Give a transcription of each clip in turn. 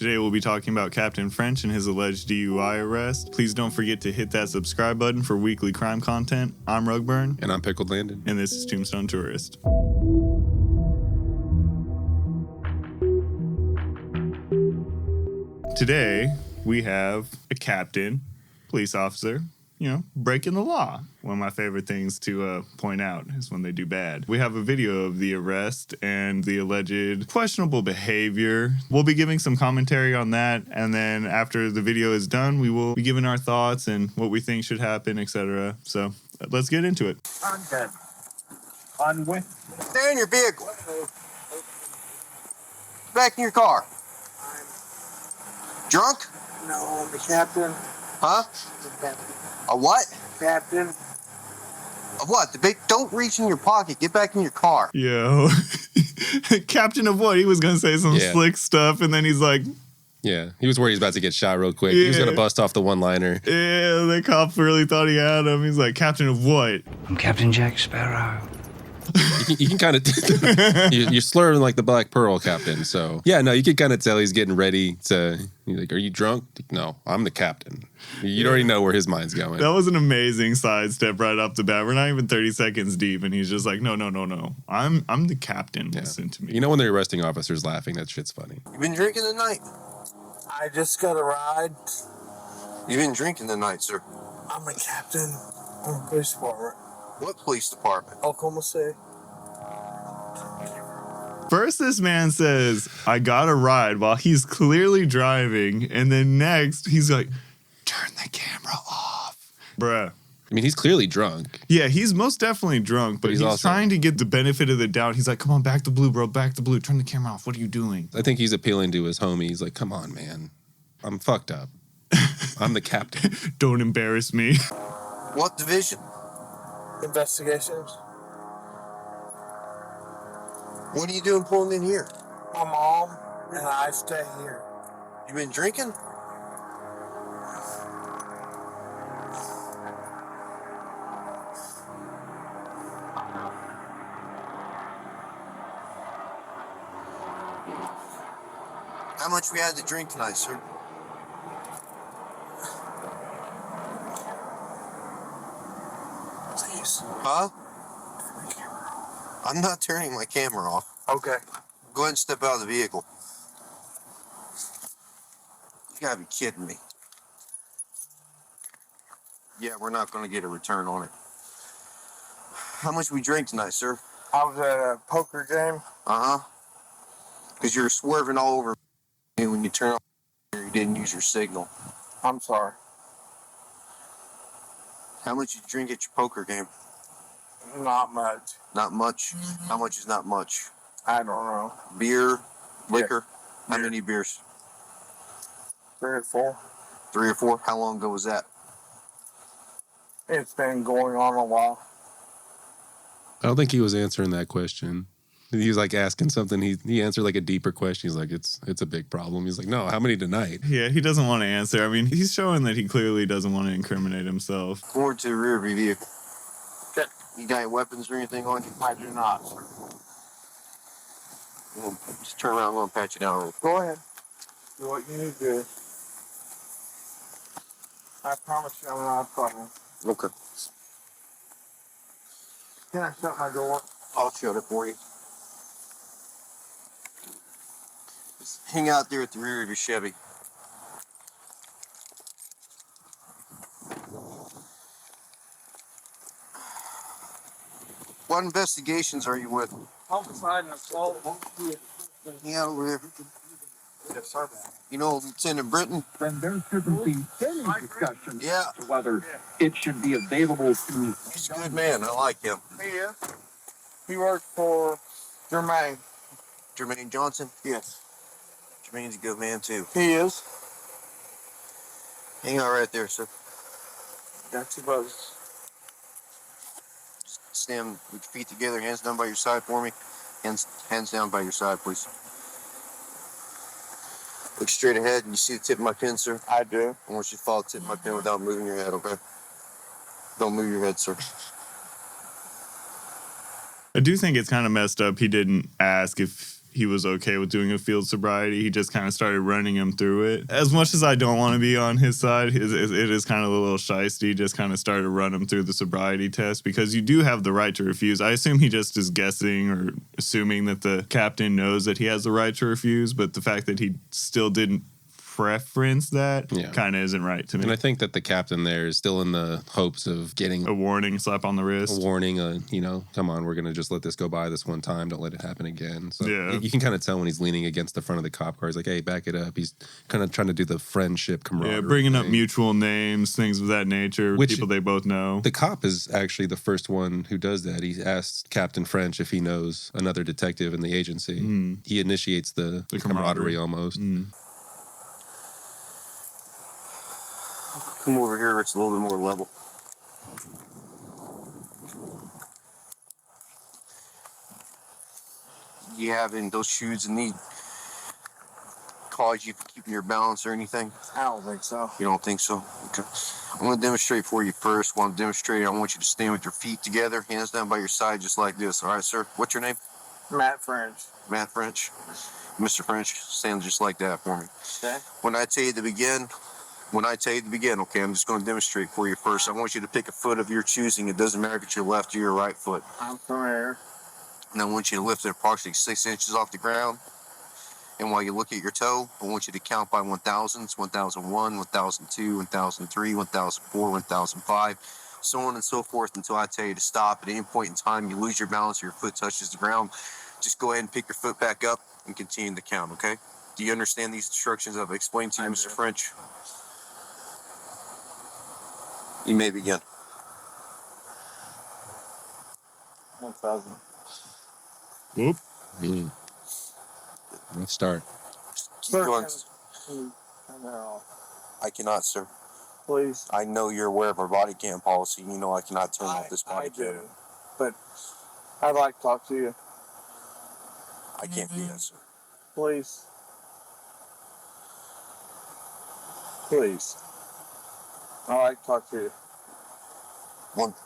Today we'll be talking about Captain French and his alleged DUI arrest. Please don't forget to hit that subscribe button for weekly crime content. I'm Rugburn. And I'm Pickled Landon. And this is Tombstone Tourist. Today we have a captain, police officer, breaking the law. One of my favorite things to point out is when they do bad. We have a video of the arrest and the alleged questionable behavior. We'll be giving some commentary on that, and then after the video is done, we will be giving our thoughts and what we think should happen, etc. So let's get into it. Stay in your vehicle. Back in your car. Drunk? No, the captain. Huh? The captain. A what? Captain. A what? Don't reach in your pocket. Get back in your car. Yo. Captain of what? He was going to say some slick stuff, and then he's like... Yeah, he was worried he was about to get shot real quick. He was going to bust off the one-liner. Yeah, the cop really thought he had him. He's like, Captain of what? I'm Captain Jack Sparrow. You can kind of... you're slurring like the Black Pearl captain, so... Yeah, no, you can kind of tell he's getting ready to... He's like, are you drunk? No, I'm the captain. You already know where his mind's going. That was an amazing sidestep right off the bat. We're not even 30 seconds deep, and he's just like, no. I'm the captain. Yeah. Listen to me. You know when the arresting officer's laughing, that shit's funny. You been drinking tonight? I just got a ride. You been drinking tonight, sir? I'm a captain in the police department. What police department? Oklahoma City. First, this man says, I got a ride while he's clearly driving. And then next, he's like, turn the camera off. Bruh. I mean, he's clearly drunk. Yeah, he's most definitely drunk, but he's also trying to get the benefit of the doubt. He's like, come on, back to blue, bro. Back to blue. Turn the camera off. What are you doing? I think he's appealing to his homie. He's like, come on, man. I'm fucked up. I'm the captain. Don't embarrass me. What division? Investigations. What are you doing pulling in here? My mom and I stay here. You been drinking? How much we had to drink tonight, sir? Please. Huh? I'm not turning my camera off. Okay. Go ahead and step out of the vehicle. You gotta be kidding me. Yeah, we're not gonna get a return on it. How much we drink tonight, sir? I was at a poker game. Uh-huh. Because you're swerving all over me when you turn off. You didn't use your signal. I'm sorry. How much you drink at your poker game? Not much. Not much? How much is not much? I don't know. Beer? Liquor? Yeah. How many beers? 3 or 4. 3 or 4? How long ago was that? It's been going on a while. I don't think he was answering that question. He was like asking something. He answered like a deeper question. He's like, it's a big problem. He's like, no, how many tonight? Yeah, he doesn't want to answer. I mean, he's showing that he clearly doesn't want to incriminate himself. Forward to the rear of your vehicle. Okay. You got any weapons or anything on you? I do not, sir. Well, just turn around. I'm going to pat you down. Go ahead. Do what you need to do. I promise you I'm not a problem. Okay. Can I shut my door? I'll shut it for you. Just hang out there at the rear of your Chevy. What investigations are you with? Homicide and assault. Yeah, over here. Yes, sir. You know Lieutenant Britton? Then there shouldn't be any discussion Yeah. as to whether it should be available to... He's a good man. I like him. He is. He works for Jermaine. Jermaine Johnson? Yes. Jermaine's a good man, too. He is. Hang out right there, sir. That's your brothers. Stand with your feet together, hands down by your side for me. Hands down by your side, please. Look straight ahead, and you see the tip of my pen, sir? I do. I want you to follow the tip of my pen without moving your head, okay? Don't move your head, sir. I do think it's kind of messed up. He didn't ask if he was okay with doing a field sobriety. He just kind of started running him through it. As much as I don't want to be on his side, it is kind of a little shisty. Just kind of started to run him through the sobriety test because you do have the right to refuse. I assume he just is guessing or assuming that the captain knows that he has the right to refuse, but the fact that he still didn't preference that kind of isn't right to me. And I think that the captain there is still in the hopes of getting a warning, slap on the wrist. A warning, come on, we're going to just let this go by this one time. Don't let it happen again. So you can kind of tell when he's leaning against the front of the cop car. He's like, hey, back it up. He's kind of trying to do the friendship camaraderie. Yeah, bringing up mutual names, things of that nature, people they both know. The cop is actually the first one who does that. He asks Captain French if he knows another detective in the agency. He initiates the camaraderie almost. Come over here, it's a little bit more level. You having those shoes and need cause you for keeping your balance or anything? I don't think so. You don't think so? Okay. I'm going to demonstrate for you first. While I'm demonstrating, I want you to stand with your feet together, hands down by your side, just like this. All right, sir? What's your name? Matt French. Matt French. Mr. French, stand just like that for me. Okay. When I tell you to begin, okay, I'm just going to demonstrate for you first. I want you to pick a foot of your choosing. It doesn't matter if it's your left or your right foot. I'm familiar. And I want you to lift it approximately 6 inches off the ground. And while you look at your toe, I want you to count by 1,000s, 1001, 1002, 1003, 1004, 1005, so on and so forth until I tell you to stop. At any point in time you lose your balance or your foot touches the ground, just go ahead and pick your foot back up and continue to count, okay? Do you understand these instructions I've explained to you, Mr. French? You may begin. 1,000. Whoop. Let's start. Keep going. Can you turn that off? I cannot, sir. Please. I know you're aware of our body cam policy. You know I cannot turn off this body cam. I do. But I'd like to talk to you. I can't do that, sir. Please. Please. I'd like to talk to you. Well,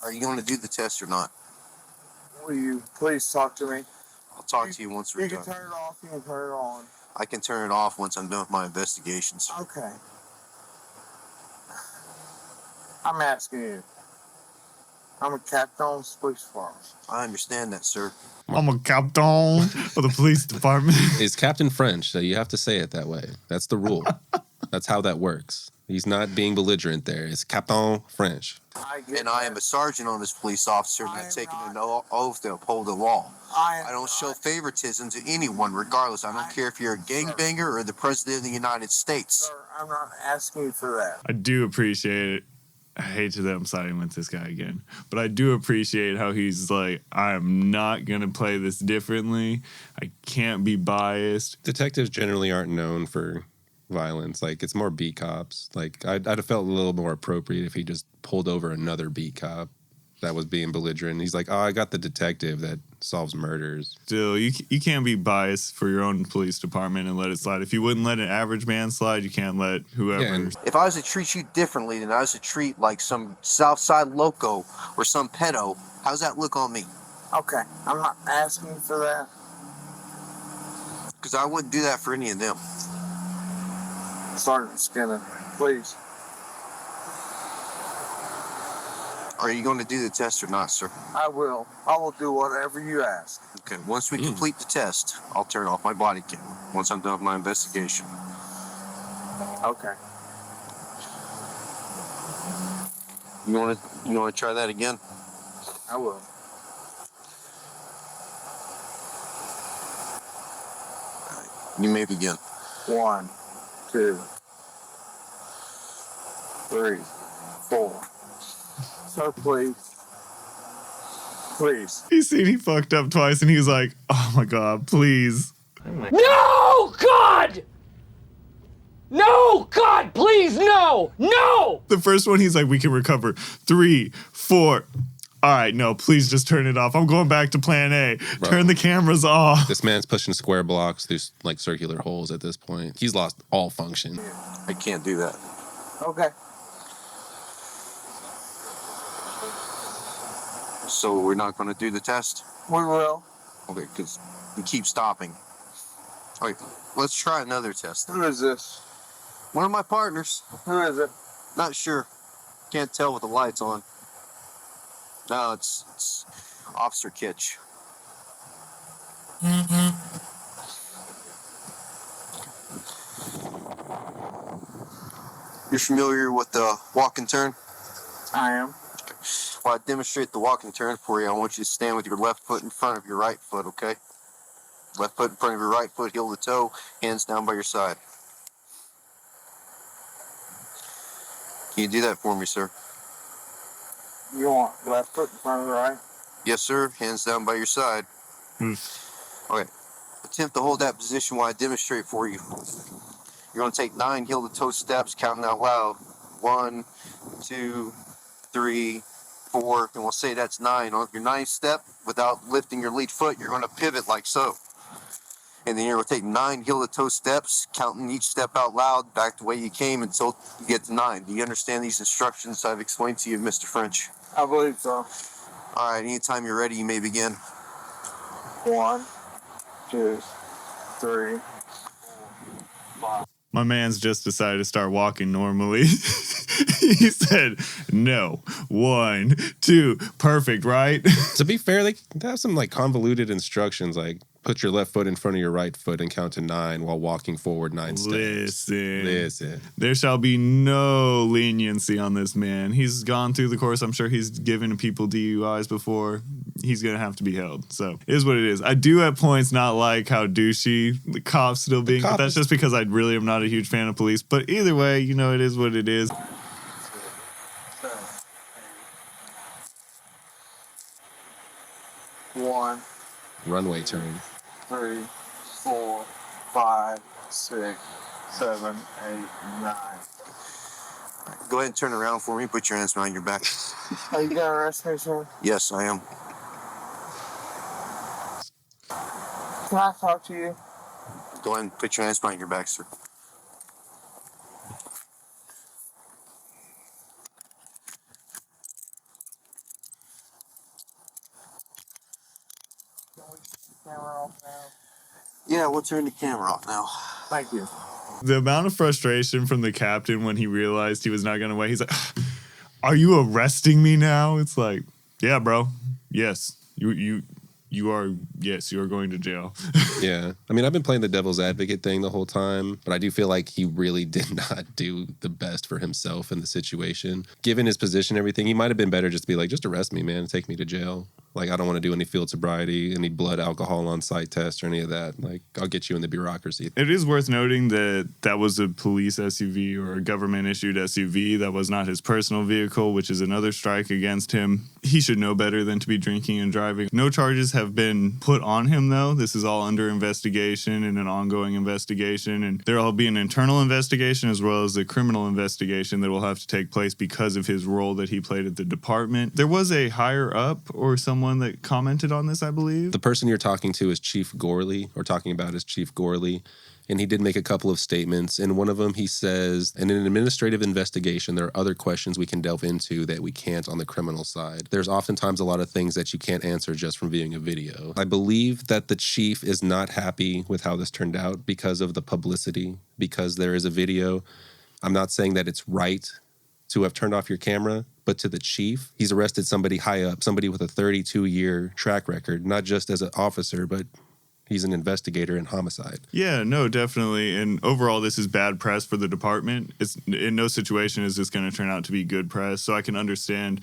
are you going to do the test or not? Will you please talk to me? I'll talk to you once we're You done. can turn it off, you can turn it on. I can turn it off once I'm done with my investigations. Okay. I'm asking you. I'm a captain on the police department. I understand that, sir. I'm a captain of the police department. It's Captain French, so you have to say it that way. That's the rule. That's how that works. He's not being belligerent there. It's Captain French. I am a sergeant on this police officer, and I've taken an oath to uphold the law. I don't show favoritism to anyone, regardless. I don't care if you're a gangbanger or the president of the United States. Sir, I'm not asking you for that. I do appreciate it. I hate that I'm siding with this guy again, but I do appreciate how he's like, I'm not going to play this differently. I can't be biased. Detectives generally aren't known for violence. Like, it's more beat cops. Like, I'd have felt a little more appropriate if he just pulled over another beat cop that was being belligerent. He's like, oh, I got the detective that solves murders. Still, you can't be biased for your own police department and let it slide. If you wouldn't let an average man slide, you can't let whoever. Yeah, and if I was to treat you differently than I was to treat like some Southside loco or some pedo, how's that look on me? Okay, I'm not asking you for that. Because I wouldn't do that for any of them. Sergeant Skinner, please. Are you going to do the test or not, sir? I will. I will do whatever you ask. Okay, once we complete the test, I'll turn off my body cam once I'm done with my investigation. Okay. You want to try that again? I will. You may begin. 1, 2, 3, 4. Sir, please. Please. He seen he fucked up twice and he was like, oh my God, please. No, God! No, God, please, no! No! The first one, he's like, we can recover 3, 4. All right, no, please just turn it off. I'm going back to plan A. Bro. Turn the cameras off. this man's pushing square blocks through like circular holes at this point. He's lost all function. I can't do that. Okay. So we're not going to do the test? We will. Okay, because You keep stopping. All right, let's try another test. Who is this? One of my partners. Who is it? Not sure. Can't tell with the lights on. No, it's Officer Kitch. You're familiar with the walk and turn? I am. While I demonstrate the walk and turn for you, I want you to stand with your left foot in front of your right foot, okay? Left foot in front of your right foot, heel to toe, hands down by your side. Can you do that for me, sir? You want left foot in front of the right? Yes, sir. Hands down by your side. Okay. Attempt to hold that position while I demonstrate for you. You're going to take 9 heel to toe steps, counting out loud. 1, 2, 3, 4, and we'll say that's 9. On your 9th step, without lifting your lead foot, you're going to pivot like so. And then you're going to take 9 heel to toe steps, counting each step out loud, back the way you came until you get to 9. Do you understand these instructions I've explained to you, Mr. French? I believe so. All right, anytime you're ready, you may begin. 1, 2, 3. My man's just decided to start walking normally. He said, no. 1, 2. Perfect, right? To be fair, they have some like convoluted instructions, like put your left foot in front of your right foot and count to 9 while walking forward 9 steps. Listen. There shall be no leniency on this man. He's gone through the course. I'm sure he's given people DUIs before. He's going to have to be held. So it is what it is. I do at points not like how douchey the cops still being, but that's just because I really am not a huge fan of police. But either way, you know, it is what it is. One, Runway turn. 3, 4, 5, 6, 7, 8, 9. Go ahead and turn around for me. Put your hands behind your back. Are you gonna arrest me, sir? Yes, I am. Can I talk to you? Go ahead and put your hands behind your back, sir. Can we turn the camera off now? Yeah, we'll turn the camera off now. Thank you. The amount of frustration from the captain when he realized he was not going to wait. He's like, are you arresting me now? It's like, yeah, bro. Yes. You are going to jail. Yeah. I mean, I've been playing the devil's advocate thing the whole time, but I do feel like he really did not do the best for himself in the situation. Given his position and everything, he might have been better just to be like, just arrest me, man, and take me to jail. Like, I don't want to do any field sobriety, any blood alcohol on site test or any of that. Like, I'll get you in the bureaucracy. It is worth noting that that was a police SUV or a government-issued SUV. That was not his personal vehicle, which is another strike against him. He should know better than to be drinking and driving. No charges have been put on him, though. This is all under investigation and an ongoing investigation. And there will be an internal investigation as well as a criminal investigation that will have to take place because of his role that he played at the department. There was a higher up or someone that commented on this, I believe. The person you're talking to is Chief Gorley, or talking about is Chief Gorley. And he did make a couple of statements. In one of them, he says, in an administrative investigation, there are other questions we can delve into that we can't on the criminal side. There's oftentimes a lot of things that you can't answer just from viewing a video. I believe that the chief is not happy with how this turned out because of the publicity, because there is a video. I'm not saying that it's right to have turned off your camera, but to the chief, he's arrested somebody high up, somebody with a 32-year track record, not just as an officer, but he's an investigator in homicide. Yeah, no, definitely. And overall, this is bad press for the department. It's in no situation is this going to turn out to be good press. So I can understand,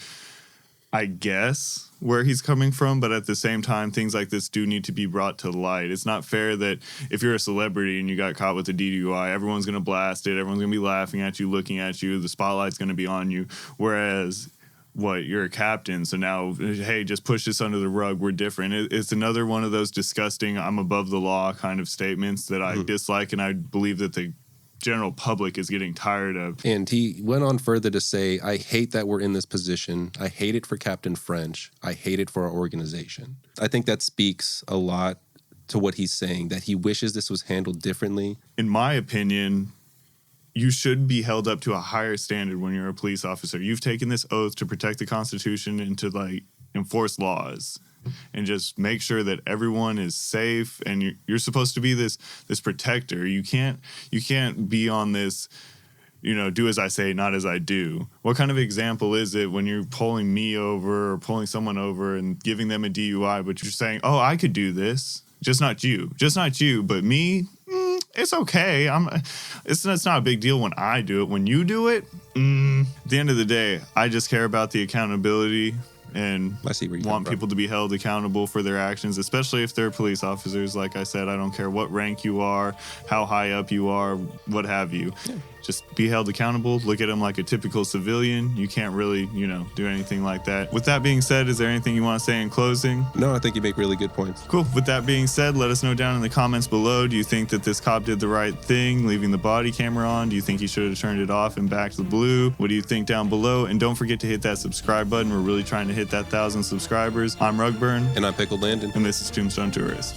I guess, where he's coming from. But at the same time, things like this do need to be brought to light. It's not fair that if you're a celebrity and you got caught with a DUI, everyone's going to blast it. Everyone's going to be laughing at you, looking at you. The spotlight's going to be on you. Whereas you're a captain, so now, hey, just push this under the rug, we're different. It's another one of those disgusting, I'm above the law kind of statements that I dislike, and I believe that the general public is getting tired of. And he went on further to say, I hate that we're in this position. I hate it for Captain French. I hate it for our organization. I think that speaks a lot to what he's saying, that he wishes this was handled differently. In my opinion, you should be held up to a higher standard when you're a police officer. You've taken this oath to protect the Constitution and to enforce laws. and just make sure that everyone is safe. And you're supposed to be this protector. You can't be on this, do as I say, not as I do. What kind of example is it when you're pulling me over or pulling someone over and giving them a DUI, but you're saying, oh, I could do this, just not you, but me? It's okay. It's not a big deal when I do it. When you do it, at the end of the day, I just care about the accountability and I see where you want come from. people to be held accountable for their actions, especially if they're police officers. Like I said, I don't care what rank you are, how high up you are, what have you. Yeah. Just be held accountable. Look at them like a typical civilian. You can't really, do anything like that. With that being said, is there anything you want to say in closing? No, I think you make really good points. Cool. With that being said, let us know down in the comments below. Do you think that this cop did the right thing, leaving the body camera on? Do you think he should have turned it off and backed the blue? What do you think down below? And don't forget to hit that subscribe button. We're really trying to hit that 1,000 subscribers. I'm Rugburn. And I'm Pickled Landon. And this is Tombstone Tourist.